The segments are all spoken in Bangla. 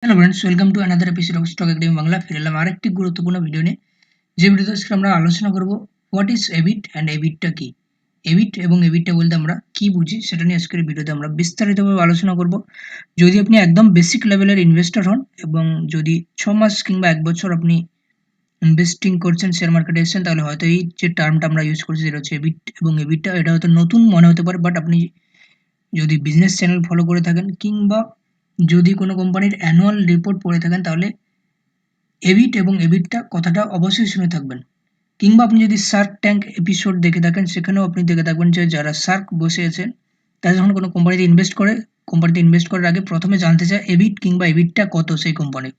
Hello friends, welcome to another episode of stock academy Bangla. ফিরে এলাম আরেকটি গুরুত্বপূর্ণ ভিডিও নিয়ে, যে ভিডিওতে আজকে আমরা আলোচনা করব হোয়াট ইজ এবিট অ্যান্ড এবিটটা কি। এবিট এবং এবিটটা বলতে আমরা কি বুঝি সেটা নিয়ে আজকের ভিডিওতে আমরা বিস্তারিতভাবে আলোচনা করব। যদি আপনি একদম বেসিক লেভেলের ইনভেস্টর হন এবং যদি 6 মাস কিংবা 1 বছর আপনি ইনভেস্টিং করছেন, শেয়ার মার্কেটে এসেছেন, তাহলে হয়তো এই যে টার্মটা আমরা ইউজ করছি যেটা হচ্ছে এবিট এবং এবিটটা, এটা হয়তো নতুন মনে হতে পারে, বাট আপনি যদি বিজনেস চ্যানেল ফলো করে থাকেন কিংবা যদি কোনো কোম্পানির অ্যানুয়াল রিপোর্ট পড়ে থাকেন, তাহলে এবিট এবং এবিটটা কথাটা অবশ্যই শুনে থাকবেন। কিংবা আপনি যদি শার্ক ট্যাঙ্ক এপিসোড দেখে থাকেন, সেখানেও আপনি দেখে থাকবেন যে যারা শার্ক বসে আছেন তারা যখন কোনো কোম্পানিতে ইনভেস্ট করার আগে প্রথমে জানতে চায় এবিট কিংবা এবিটটা কত সেই কোম্পানির।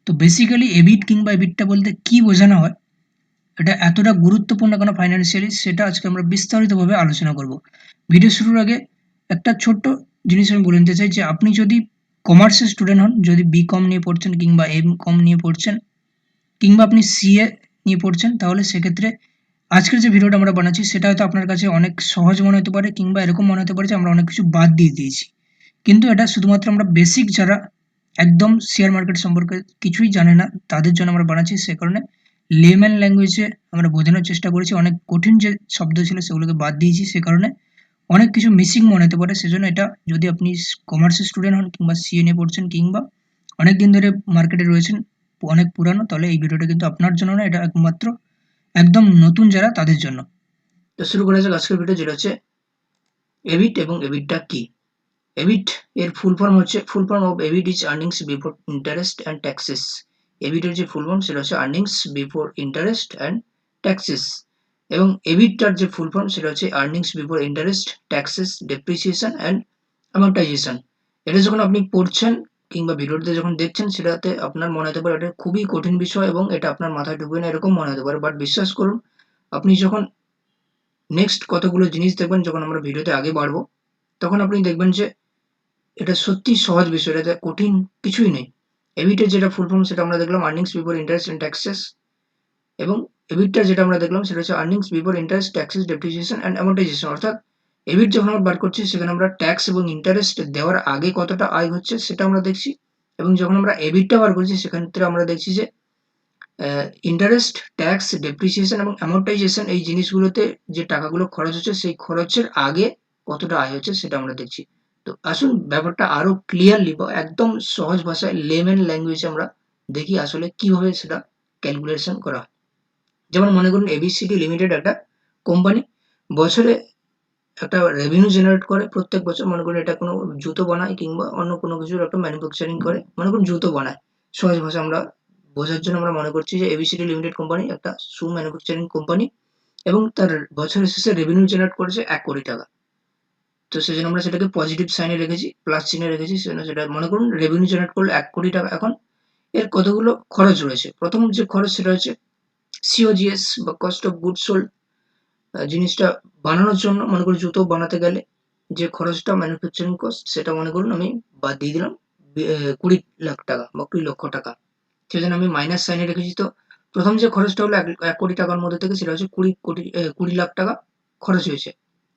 তো বেসিক্যালি এবিট কিংবা এবিটটা বলতে কি বোঝানো হয়, এটা এতটা গুরুত্বপূর্ণ কেন ফাইন্যান্সিয়ালি, সেটা আজকে আমরা বিস্তারিতভাবে আলোচনা করব। ভিডিও শুরুর আগে একটা ছোট্ট জিনিস আমি বলে নিতে চাই যে আপনি যদি কমার্সের স্টুডেন্ট হন, যদি বিকম নিয়ে পড়ছেন কিংবা এমকম নিয়ে পড়ছেন কিংবা আপনি সিএ নিয়ে পড়ছেন, তাহলে সেক্ষেত্রে আজকের যে ভিডিওটা আমরা বানাচ্ছি সেটা হয়তো আপনার কাছে অনেক সহজ মনে হতে পারে কিংবা এরকম মনে হতে পারে যে আমরা অনেক কিছু বাদ দিয়ে দিয়েছি। কিন্তু এটা শুধুমাত্র আমরা বেসিক যারা একদম শেয়ার মার্কেট সম্পর্কে কিছুই জানে না তাদের জন্য আমরা বানাচ্ছি। সে কারণে লেম্যান ল্যাঙ্গুয়েজে আমরা বোঝানোর চেষ্টা করেছি। অনেক কঠিন যে শব্দ ছিল সেগুলোকে বাদ দিয়েছি, সে কারণে অনেক কিছু মিসিং মনে হতে পারে। সেজন্য এটা, যদি আপনি কমার্সের স্টুডেন্ট হন কিংবা সিএ নিয়ে পড়ছেন কিংবা অনেক দিন ধরে মার্কেটে রয়েছেন, অনেক পুরানো, তাহলে এই ভিডিওটা কিন্তু আপনার জন্য না, এটা একমাত্র একদম নতুন যারা তাদের জন্য। তো শুরু করা যাক আজকের ভিডিও, যেটা হচ্ছে এবিট এবং এবিটটা কি। এবিট এর full form of EBIT is earnings before interest and taxes. EBIT এর যে ফুল ফর্ম সেটা হচ্ছে earnings before interest and taxes, এবং এবিটটার যে ফুল ফর্ম সেটা হচ্ছে earnings before interest, taxes, depreciation and amortisation. এটা যখন আপনি পড়ছেন কিংবা ভিডিওতে যখন দেখছেন, সেটাতে আপনার মনে হতে পারে এটা খুবই কঠিন বিষয় এবং এটা আপনার মাথায় ঢুকবে না, এরকম মনে হতে পারে। বাট বিশ্বাস করুন, আপনি যখন নেক্সট কতগুলো জিনিস দেখবেন, যখন আমরা ভিডিওতে আগে বাড়বো, তখন আপনি দেখবেন যে এটা সত্যি সহজ বিষয়, এটাতে কঠিন কিছুই নেই। এবিটের যেটা ফুল ফর্ম সেটা আমরা দেখলাম earnings before interest and taxes, এবং এবিটটা যেটা আমরা দেখলাম সেটা হচ্ছে earnings before interest, taxes, depreciation and amortisation. অর্থাৎ এবিট যখন আমরা বার করছি সেখানে আমরা ট্যাক্স এবং ইন্টারেস্ট দেওয়ার আগে কতটা আয় হচ্ছে সেটা আমরা দেখছি, এবং যখন আমরা এবিটটা বার করছি সেক্ষেত্রে আমরা দেখছি যে ইন্টারেস্ট, ট্যাক্স, ডেপ্রিসিয়েশন এবং অ্যামর্টাইজেশন এই জিনিসগুলোতে যে টাকাগুলো খরচ হচ্ছে সেই খরচের আগে কতটা আয় হচ্ছে সেটা আমরা দেখছি। তো আসুন ব্যাপারটা আরো ক্লিয়ারলি বা একদম সহজ ভাষায় লেম্যান ল্যাঙ্গুয়েজে আমরা দেখি আসলে কিভাবে সেটা ক্যালকুলেশন করা হয়। যেমন মনে করুন এবিসিডি লিমিটেড একটা কোম্পানি, বছরে একটা রেভিনিউ জেনারেট করে প্রত্যেক বছর। মনে করুন এটা কোনো জুতো বানায় কিংবা অন্য কোনো কিছুর একটা ম্যানুফ্যাকচারিং করে, মনে করুন জুতো বানায়। সহজ ভাষা আমরা বোঝার জন্য আমরা মনে করছি যে এবিসিডি লিমিটেড কোম্পানি একটা শু ম্যানুফ্যাকচারিং কোম্পানি, এবং তার বছরের শেষে রেভিনিউ জেনারেট করেছে 1 কোটি টাকা। তো সেজন্য আমরা সেটাকে পজিটিভ সাইনে রেখেছি, প্লাস চিহ্নে রেখেছি। সেজন্য সেটা মনে করুন রেভিনিউ জেনারেট করলো 1 কোটি টাকা। এখন এর কতগুলো খরচ রয়েছে। প্রথম যে খরচ সেটা হচ্ছে সিওজিএস বা কস্ট অফ গুড সোল্ড। জিনিসটা বানানোর জন্য, মনে করুন জুতো বানাতে গেলে যে খরচটা ম্যানুফ্যাকচারিং কস্ট, সেটা মনে করুন আমি বাদ দিয়ে দিলাম 20 লাখ টাকা বা 20 লক্ষ টাকা। সেজন্য আমি মাইনাস সাইনে রেখেছি। তো প্রথম যে খরচটা হলো 1 কোটি টাকার মধ্যে থেকে, সেটা হচ্ছে 20 লাখ টাকা খরচ হয়েছে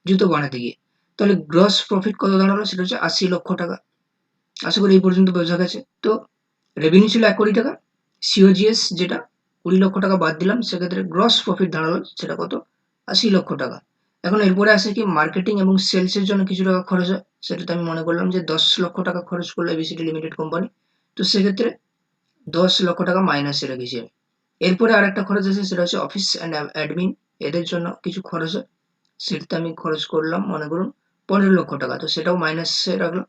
জুতো বানাতে গিয়ে। তাহলে গ্রস প্রফিট কত দাঁড়ালো, সেটা হচ্ছে 80 লক্ষ টাকা। আশা করি এই পর্যন্ত বোঝা গেছে। তো রেভিনিউ ছিল 1 কোটি টাকা, সিওজিএস যেটা 20 লক্ষ টাকা বাদ দিলাম, সেক্ষেত্রে গ্রস প্রফিট দাঁড়ালো সেটা কত, 80 লক্ষ টাকা। এখন এরপরে আসে কি মার্কেটিং এবং সেলস এর জন্য কিছু টাকা খরচ হয়। সেটাতে আমি মনে করলাম যে 10 লক্ষ টাকা খরচ করলো এবিসিডি লিমিটেড কোম্পানি। তো সেক্ষেত্রে 10 লক্ষ টাকা মাইনাসে রেখেছি আমি। এরপরে আরেকটা খরচ আছে, সেটা হচ্ছে অফিস অ্যান্ড অ্যাডমিন, এদের জন্য কিছু খরচ হয়। সেটাতে আমি খরচ করলাম মনে করুন 15 লক্ষ টাকা। তো সেটাও মাইনাসে রাখলাম।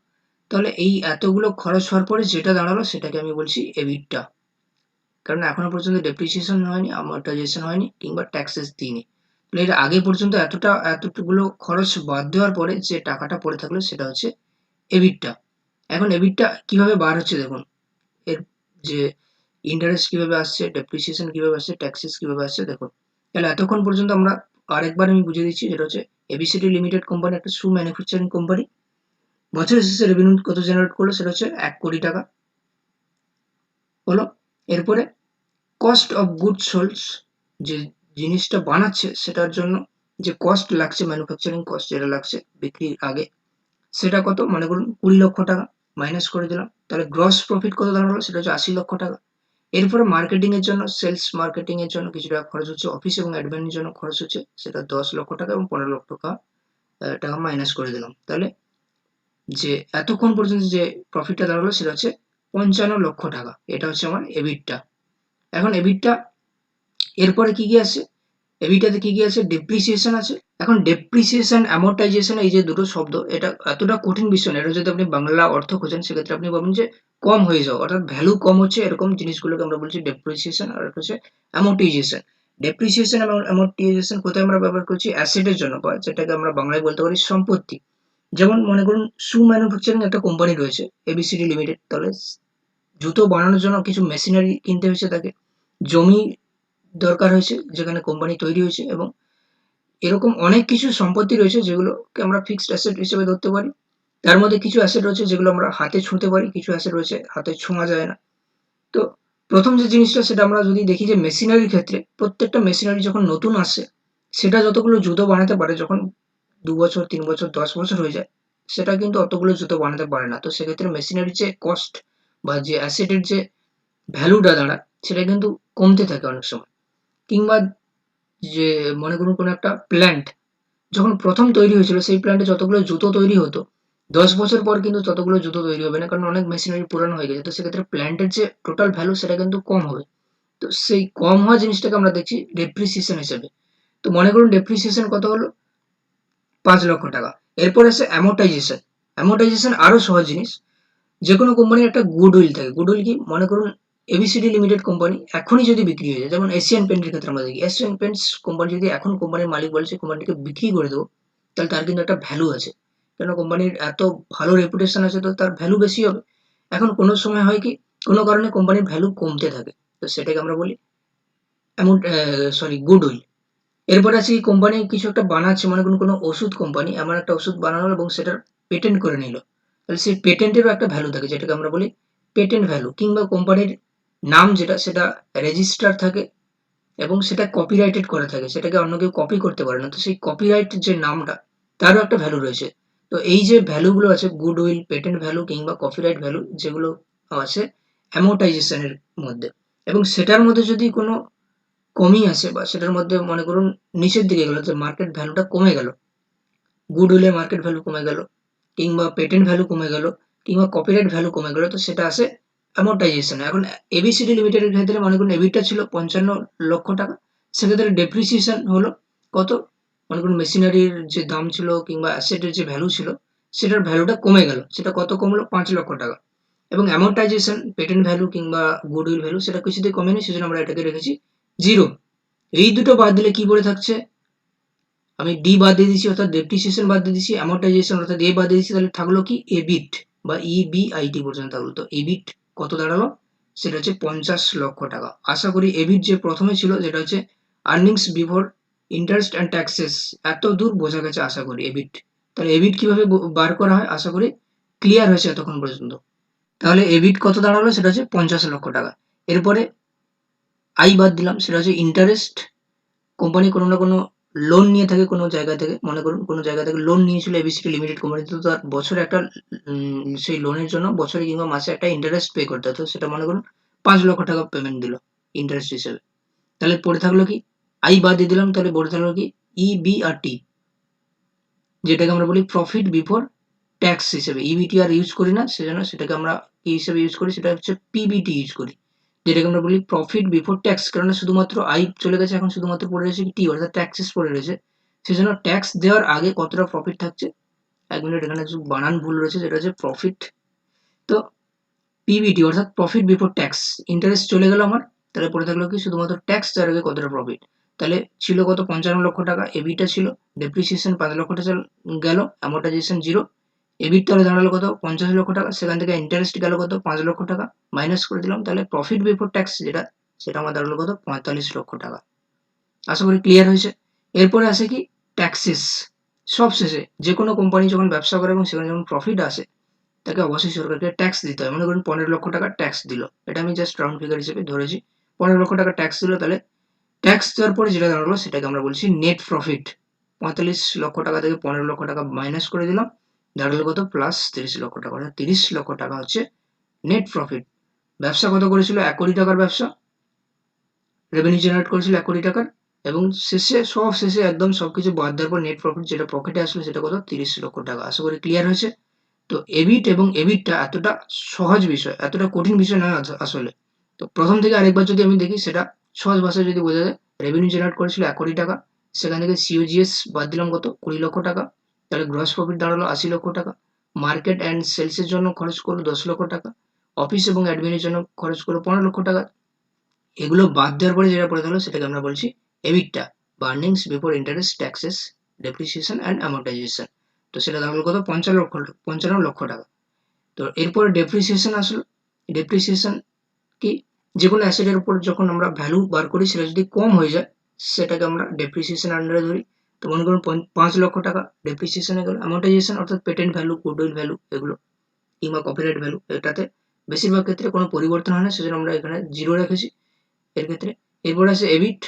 তাহলে এই এতগুলো খরচ হওয়ার পরে যেটা দাঁড়ালো সেটাকে আমি বলছি এবিটটা, কারণ এখনো পর্যন্ত ডেপ্রিসিয়েশন হয়নি, অ্যামর্টাইজেশন হয়নি কিংবা ট্যাক্সেস দিইনি। তাহলে এর আগে পর্যন্ত এতগুলো খরচ বাদ দেওয়ার পরে যে টাকাটা পড়ে থাকলো সেটা হচ্ছে এবিটটা। এখন এবিটটা কিভাবে বার হচ্ছে দেখুন, এর যে ইন্টারেস্ট কিভাবে আসছে, ডেপ্রিসিয়েশন কিভাবে আসছে, ট্যাক্সেস কিভাবে আসছে দেখুন। তাহলে এতক্ষণ পর্যন্ত আমরা আরেকবার আমি বুঝিয়ে দিচ্ছি, যেটা হচ্ছে এবিসিডি লিমিটেড কোম্পানি একটা শু ম্যানুফ্যাকচারিং কোম্পানি, বছরের শেষে রেভিনিউ কত জেনারেট করলো, সেটা হচ্ছে 1 কোটি টাকা হলো। এরপরে কস্ট অফ গুড সোল্ডস, যে জিনিসটা বানাচ্ছে সেটার জন্য যে কস্ট লাগছে, ম্যানুফ্যাকচারিং কস্ট যেটা লাগছে বিক্রির আগে, সেটা কত, মনে করুন 20 লক্ষ টাকা মাইনাস করে দিলাম, তাহলে গ্রস প্রফিট কত দাঁড়ালো, সেটা হচ্ছে 80 লক্ষ টাকা। এরপরে মার্কেটিং এর জন্য, সেলস মার্কেটিং এর জন্য কিছু টাকা খরচ হচ্ছে, অফিস এবং অ্যাডমিনের জন্য খরচ হচ্ছে, সেটা 10 লক্ষ টাকা এবং 15 লক্ষ টাকা মাইনাস করে দিলাম। তাহলে যে এতক্ষণ পর্যন্ত যে প্রফিটটা দাঁড়ালো সেটা হচ্ছে 55 লক্ষ টাকা। এটা হচ্ছে আমার এবিটটা। এখন এবিটটা এরপরে কি কি আছে, এবিটাতে কি কি আছে, ডেপ্রিসিয়েশন আছে। এখন ডেপ্রিসিয়েশন, অ্যামorটাইজেশন, এই যে দুটো শব্দ, এটা এতটা কঠিন বিষয় না। এটা যদি আপনি বাংলা অর্থ খোঁজেন সেক্ষেত্রে আপনি পাবেন যে কম হয়ে যাওয়া, অর্থাৎ ভ্যালু কম হচ্ছে, এরকম জিনিসগুলোকে আমরা বলছি ডেপ্রিসিয়েশন। আর একটা হচ্ছে অ্যামorটাইজেশন। ডেপ্রিসিয়েশন এবং অ্যামorটাইজেশন কোথায় আমরা ব্যবহার করছি, অ্যাসেটের জন্য, বা যেটাকে আমরা বাংলায় বলতে পারি সম্পত্তি। যেমন মনে করুন শু ম্যানুফ্যাকচারিং একটা কোম্পানি রয়েছে, এবিসিডি লিমিটেড। তাহলে জুতো বানানোর জন্য কিছু মেশিনারি কিনতে হয়েছে তাকে, জমি দরকার হয়েছে যেখানে কোম্পানি তৈরি হয়েছে, এবং এরকম অনেক কিছু সম্পত্তি রয়েছে যেগুলোকে আমরা ফিক্সড অ্যাসেট হিসেবে ধরতে পারি। তার মধ্যে কিছু অ্যাসেট রয়েছে যেগুলো আমরা হাতে ছুঁতে পারি, কিছু অ্যাসেট রয়েছে হাতে ছোঁয়া যায় না। তো প্রথম যে জিনিসটা সেটা আমরা যদি দেখি যে মেশিনারির ক্ষেত্রে, প্রত্যেকটা মেশিনারি যখন নতুন আসে, সেটা যতগুলো জুতো বানাতে পারে, যখন 2 বছর 3 বছর 10 বছর হয়ে যায়, সেটা কিন্তু অতগুলো জুতো বানাতে পারে না। তো সেক্ষেত্রে মেশিনারির যে কস্ট বা যে অ্যাসেটের যে ভ্যালুটা দাঁড়ায়, সেটা কিন্তু কমতে থাকে অনেক সময়। কিংবা যে মনে করুন কোনো একটা প্ল্যান্ট যখন প্রথম তৈরি হয়েছিল, সেই প্ল্যান্টে যতগুলো জুতো তৈরি হতো, 10 বছর পর কিন্তু ততগুলো জুতো তৈরি হবে না, কারণ অনেক মেশিনারি পুরানো হয়ে গেছে। তো সেক্ষেত্রে প্ল্যান্টের যে টোটাল ভ্যালু সেটা কিন্তু কম হবে। তো সেই কম হওয়া জিনিসটাকে আমরা দেখছি ডেপ্রিসিয়েশন হিসেবে। তো মনে করুন ডেপ্রিসিয়েশন কত হলো, 5 লক্ষ টাকা। এরপর আছে অ্যামorটাইজেশন। অ্যামorটাইজেশন আরো সহজ জিনিস। যে কোনো কোম্পানির একটা গুডউইল থাকে। গুডউইল কি, মনে করুন এবিসিডি লিমিটেড কোম্পানি এখনই যদি বিক্রি হয়ে যায়, যেমন এশিয়ান পেন্টের ক্ষেত্রে আমরা দেখি, এশিয়ান পেন্টস কোম্পানি যদি এখন কোম্পানির মালিক বলে সেই কোম্পানিকে বিক্রি করে দেবো, তাহলে তার কিন্তু একটা ভ্যালু আছে, কেন কোম্পানির এত ভালো রেপুটেশন আছে, তো তার ভ্যালু বেশি হবে। এখন কোনো সময় হয় কি, কোনো কারণে কোম্পানির ভ্যালু কমতে থাকে, তো সেটাকে আমরা বলি গুডউইল। এরপরে আছে কি, কোম্পানি কিছু একটা বানাচ্ছে, মনে করুন কোনো ওষুধ কোম্পানি এমন একটা ওষুধ বানানো এবং সেটার পেটেন্ট করে নিল, তাহলে সেই পেটেন্টেরও একটা ভ্যালু থাকে যেটাকে আমরা বলি পেটেন্ট ভ্যালু। কিংবা কোম্পানির নাম যেটা, সেটা রেজিস্টার থাকে এবং সেটা কপিরাইটেড করা থাকে, সেটাকে অন্য কেউ কপি করতে পারে না। তো সেই কপিরাইট যে নামটা, তারও একটা ভ্যালু রয়েছে। তো এই যে ভ্যালুগুলো আছে, গুডউইল, পেটেন্ট ভ্যালু কিংবা কপিরাইট ভ্যালু, যেগুলো আছে অ্যামorটাইজেশনের মধ্যে, এবং সেটার মধ্যে যদি কোনো কমই আসে, বা সেটার মধ্যে মনে করুন নিচের দিকে গেল, যে মার্কেট ভ্যালুটা কমে গেল, গুডউইলের মার্কেট ভ্যালু কমে গেল, কিংবা পেটেন্ট ভ্যালু কমে গেল, কিংবা কপিরাইট ভ্যালু কমে গেল, তো সেটা আসে অ্যামorটাইজেশন। এখন এবিসিডি লিমিটেডের ক্ষেত্রে মনে করুন এবিটটা ছিল 55 লক্ষ টাকা, সেক্ষেত্রে ডেপ্রিসিয়েশন হলো কত, মনে করুন মেশিনারির যে দাম ছিল কিংবা অ্যাসেটের যে ভ্যালু ছিল, সেটার ভ্যালুটা কমে গেল, সেটা কত কমলো, 5 লক্ষ টাকা। এবং অ্যামorটাইজেশন, পেটেন্ট ভ্যালু কিংবা গুডউইল ভ্যালু, সেটা কিছুতেই কমেনি, সেজন্য আমরা এটাকে রেখেছি 0। এই দুটো বাদ দিলে কি পড়ে থাকছে, আমি ডি বাদ দিয়ে দিচ্ছি, অর্থাৎ ডেপ্রিসিয়েশন বাদ দিয়ে দিচ্ছি, অ্যামorটাইজেশন অর্থাৎ এ বাদ দিয়ে দিচ্ছি, তাহলে থাকলো কি এবিট, বা ইবিআইটি পর্যন্ত থাকলো। তো এবিট কত দাঁড়ালো, সেটা হচ্ছে 50 লক্ষ টাকা। আশা করি এবিট যে প্রথমে ছিল, যেটা হচ্ছে earnings before interest and taxes, এত দূর বোঝা গেছে আশা করি এবিট। তাহলে এবিট কিভাবে বার করা হয় আশা করি ক্লিয়ার হয়েছে এতক্ষণ পর্যন্ত। তাহলে এবিট কত দাঁড়ালো, সেটা হচ্ছে 50 লক্ষ টাকা। এরপরে আই বাদ দিলাম, সেটা হচ্ছে ইন্টারেস্ট। কোম্পানি কোনো না কোনো লোন নিয়ে থাকে কোনো জায়গা থেকে, মনে করুন কোনো জায়গা থেকে লোন নিয়েছিল এবিসিডি লিমিটেড কোম্পানি, তো তার বছরে একটা সেই লোনের জন্য বছরে কিংবা মাসে একটা ইন্টারেস্ট পে করতে হতো, সেটা মনে করুন 5 লক্ষ টাকা পেমেন্ট দিল ইন্টারেস্ট হিসেবে। তাহলে পড়ে থাকলো কি, আই বাদ দিয়ে দিলাম, তাহলে পড়ে থাকলো কি ইবি আর টি, যেটাকে আমরা বলি প্রফিট বিফোর ট্যাক্স হিসেবে। ইবিটি আর ইউজ করি না, সেজন্য সেটাকে আমরা কি হিসেবে ইউজ করি, সেটা হচ্ছে পিবিটি ইউজ করি, যেটাকে আমরা বলি প্রফিট বিফোর ট্যাক্স। কারণ শুধুমাত্র আই চলে গেছে, এখন শুধুমাত্র পড়ে রয়েছে টি, অর্থাৎ ট্যাক্সেস পড়ে রয়েছে, সেজন্য ট্যাক্স দেওয়ার আগে কতটা প্রফিট থাকছে। 1 মিনিট, এখানে কিছু বানান ভুল রয়েছে, যেটা হচ্ছে প্রফিট। তো পিবিটি অর্থাৎ প্রফিট বিফোর ট্যাক্স, ইন্টারেস্ট চলে গেল আমার, তাহলে পড়ে থাকলো কি শুধুমাত্র ট্যাক্স দেওয়ার আগে কতটা প্রফিট। তাহলে ছিল কত, 55 লক্ষ টাকা, এবিটা ছিল, ডেপ্রিসিয়েশন 5 লক্ষ টাকা গেল, অ্যামorটাইজেশন 0, এবিট তাহলে দাঁড়ালো কত, 50 লক্ষ টাকা, সেখান থেকে ইন্টারেস্ট গেল কত, 5 লক্ষ টাকা, মাইনাস করে দিলাম, তাহলে প্রফিট বিফোর ট্যাক্স যেটা, সেটা আমার দাঁড়ালো কত, 45 লক্ষ টাকা। আশা করি ক্লিয়ার হয়েছে। এরপরে আসে কি, ট্যাক্সেস। সব শেষে যে কোনো কোম্পানি যখন ব্যবসা করে এবং সেখানে যখন প্রফিট আসে, তাকে অবশ্যই সরকারকে ট্যাক্স দিতে হয়। মনে করুন 15 লক্ষ টাকা ট্যাক্স দিল, এটা আমি জাস্ট রাউন্ড ফিগার হিসেবে ধরেছি, 15 লক্ষ টাকা ট্যাক্স দিল, তাহলে ট্যাক্স দেওয়ার পরে যেটা দাঁড়ালো সেটাকে আমরা বলছি নেট প্রফিট। 45 লক্ষ টাকা থেকে 15 লক্ষ টাকা মাইনাস করে দিলাম, দাঁড়ালো কত, প্লাস 30 লক্ষ টাকা, অর্থাৎ 30 লক্ষ টাকা হচ্ছে নেট প্রফিট। ব্যবসা কত করেছিল, 1 কোটি টাকার ব্যবসা, রেভিনিউ জেনারেট করেছিল 1 কোটি টাকার, এবং শেষে একদম সবকিছু বাদ দেওয়ার পর নেট প্রফিট যেটা পকেটে আসলো সেটা কত, 30 লক্ষ টাকা। আশা করি ক্লিয়ার হয়েছে। তো এবিট এবং এবিটটা এতটা সহজ বিষয়, এতটা কঠিন বিষয় নয় আসলে। তো প্রথম থেকে আরেকবার যদি আমি দেখি, সেটা সহজ ভাষায় যদি বোঝা যায়, রেভিনিউ জেনারেট করেছিল 1 কোটি টাকা, সেখান থেকে সিওজিএস বাদ দিলাম কত, 20 লক্ষ টাকা, তাহলে গ্রস প্রফিট দাঁড়ালো 80 লক্ষ টাকা। মার্কেট অ্যান্ড সেলসের জন্য খরচ করলো 10 লক্ষ টাকা, অফিস এবং অ্যাডমিনের জন্য খরচ করলো 15 লক্ষ টাকা। এগুলো বাদ দেওয়ার পরে যেটা পড়ে থাকলো সেটাকে আমরা বলছি এবিটটা, বা earnings before interest, taxes, depreciation and amortisation. তো সেটা দাঁড়ালো কত, 55 লক্ষ টাকা। তো এরপরে ডেপ্রিসিয়েশন আসলো। ডেপ্রিসিয়েশন কি, যে কোনো অ্যাসেটের উপর যখন আমরা ভ্যালু বার করি, সেটা যদি কম হয়ে যায় সেটাকে আমরা ডেপ্রিসিয়েশন আন্ডারে ধরি। তো মনে করুন 5 লক্ষ টাকা ডেপ্রিসিয়েশনে গেল। অ্যামর্টাইজেশন অর্থাৎ পেটেন্ট ভ্যালু, গুডউইল ভ্যালু এগুলো, কিংবা কপিরাইট ভ্যালু, এটাতে বেশিরভাগ ক্ষেত্রে কোনো পরিবর্তন হয় না, সেজন্য আমরা এখানে 0 রেখেছি এর ক্ষেত্রে। এরপর আছে এবিট,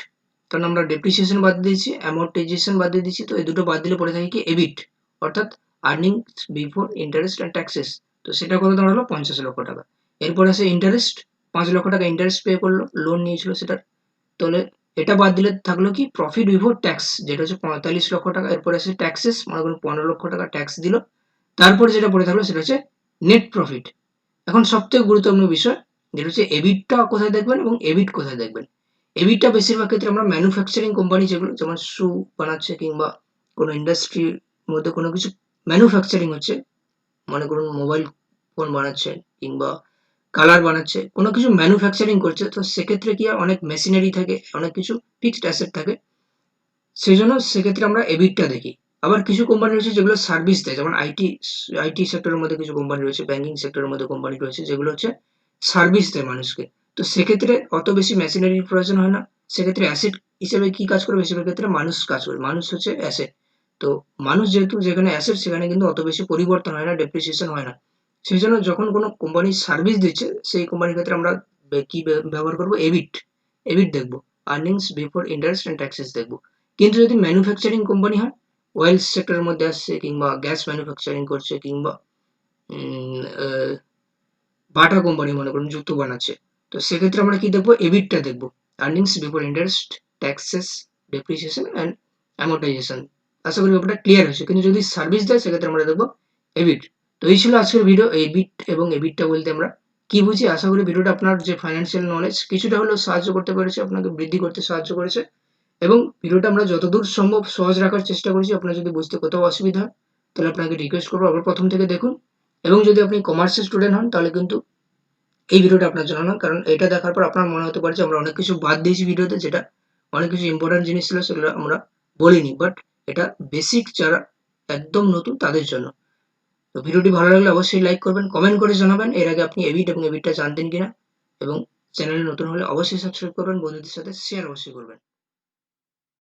কারণ আমরা ডেপ্রিসিয়েশন বাদ দিয়েছি, অ্যামর্টাইজেশন বাদ দিয়ে দিচ্ছি, তো এই দুটো বাদ দিলে পড়ে থাকে কি, এবিট, অর্থাৎ earnings before interest and taxes. তো সেটা কত দাঁড়ালো, 50 লক্ষ টাকা। এরপর আছে ইন্টারেস্ট, 5 লক্ষ টাকা ইন্টারেস্ট পে করলো, লোন নিয়েছিল সেটার। তাহলে এটা বাদ দিলে থাকলো কি, প্রফিট বিফোর ট্যাক্স, যেটা হচ্ছে 45 লক্ষ টাকা। এরপর আছে ট্যাক্সেস, মনে করুন 15 লক্ষ টাকা ট্যাক্স দিল। তারপর যেটা পড়ে থাকলো সেটা হচ্ছে নেট প্রফিট। এখন সবথেকে গুরুত্বপূর্ণ বিষয় যেটা হচ্ছে এবিটটা কোথায় দেখবেন এবং এবিট কোথায় দেখবেন। এবিটটা বেশিরভাগ ক্ষেত্রে আমরা ম্যানুফ্যাকচারিং কোম্পানি যেগুলো, যেমন শু বানাচ্ছে কিংবা কোনো ইন্ডাস্ট্রির মধ্যে কোনো কিছু ম্যানুফ্যাকচারিং হচ্ছে, মনে করুন মোবাইল ফোন বানাচ্ছে কিংবা কালার বানাচ্ছে, কোনো কিছু ম্যানুফ্যাকচারিং করছে, তো সেক্ষেত্রে কি অনেক মেশিনারি থাকে, অনেক কিছু ফিক্সড অ্যাসেট থাকে, সেই জন্য সেক্ষেত্রে আমরা এবিটটা দেখি। আবার কিছু কোম্পানি রয়েছে যেগুলো সার্ভিস দেয়, যেমন আইটি সেক্টরের মধ্যে কিছু কোম্পানি রয়েছে, ব্যাংকিং সেক্টরের মধ্যে কোম্পানি রয়েছে যেগুলো হচ্ছে সার্ভিস দেয় মানুষকে। তো সেক্ষেত্রে অত বেশি মেশিনারির প্রয়োজন হয় না। সেক্ষেত্রে অ্যাসেট হিসেবে কি কাজ করে, বেশিরভাগ ক্ষেত্রে মানুষ কাজ করে, মানুষ হচ্ছে অ্যাসেট। তো মানুষ যেহেতু যেখানে অ্যাসেট, সেখানে কিন্তু অত বেশি পরিবর্তন হয় না, ডেপ্রিসিয়েশন হয় না। সেই জন্য যখন কোনো কোম্পানি সার্ভিস দিচ্ছে, সেই কোম্পানির ক্ষেত্রে আমরা কি ব্যবহার করবো, এবিট। এবিট দেখবো, earnings before interest and taxes দেখবো। কিন্তু যদি ম্যানুফ্যাকচারিং কোম্পানি হয়, অয়েল সেক্টরের মধ্যে আসছে, কিংবা গ্যাস ম্যানুফ্যাকচারিং করছে, কিংবা বাটা কোম্পানি মনে করুন জুতো বানাচ্ছে, তো সেক্ষেত্রে আমরা কি দেখবো, এবিটটা দেখবো, earnings before interest, taxes, depreciation and amortisation. আশা করি ব্যাপারটা ক্লিয়ার হয়েছে। কিন্তু যদি সার্ভিস দেয়, সেক্ষেত্রে আমরা দেখবো এবিট। তো এই ছিল আজকের ভিডিও, এবিট এবং এবিটটা বলতে আমরা কি বুঝি। আশা করি ভিডিওটা আপনার যে ফাইন্যান্সিয়াল নলেজ কিছুটা হলেও সাহায্য করতে পেরেছে, আপনাকে বৃদ্ধি করতে সাহায্য করেছে। এবং ভিডিওটা আমরা যতদূর সম্ভব সহজ রাখার চেষ্টা করেছি। আপনার যদি বুঝতে কোথাও অসুবিধা হয়, তাহলে আপনাকে রিকোয়েস্ট করবো আবার প্রথম থেকে দেখুন। এবং যদি আপনি কমার্সের স্টুডেন্ট হন, তাহলে কিন্তু এই ভিডিওটা আপনার জন্য না, কারণ এটা দেখার পর আপনার মনে হতে পারে যে আমরা অনেক কিছু বাদ দিয়েছি ভিডিওতে, যেটা অনেক কিছু ইম্পর্টেন্ট জিনিস ছিল সেগুলো আমরা বলিনি, বাট এটা বেসিক যারা একদম নতুন তাদের জন্য। তো ভিডিওটি ভালো লাগলে অবশ্যই লাইক করবেন, কমেন্ট করে জানাবেন এর আগে আপনি এবিট এবং এবিটটা জানতেন কিনা, এবং চ্যানেলে নতুন হলে অবশ্যই সাবস্ক্রাইব করবেন, বন্ধুদের সাথে শেয়ার অবশ্যই করবেন।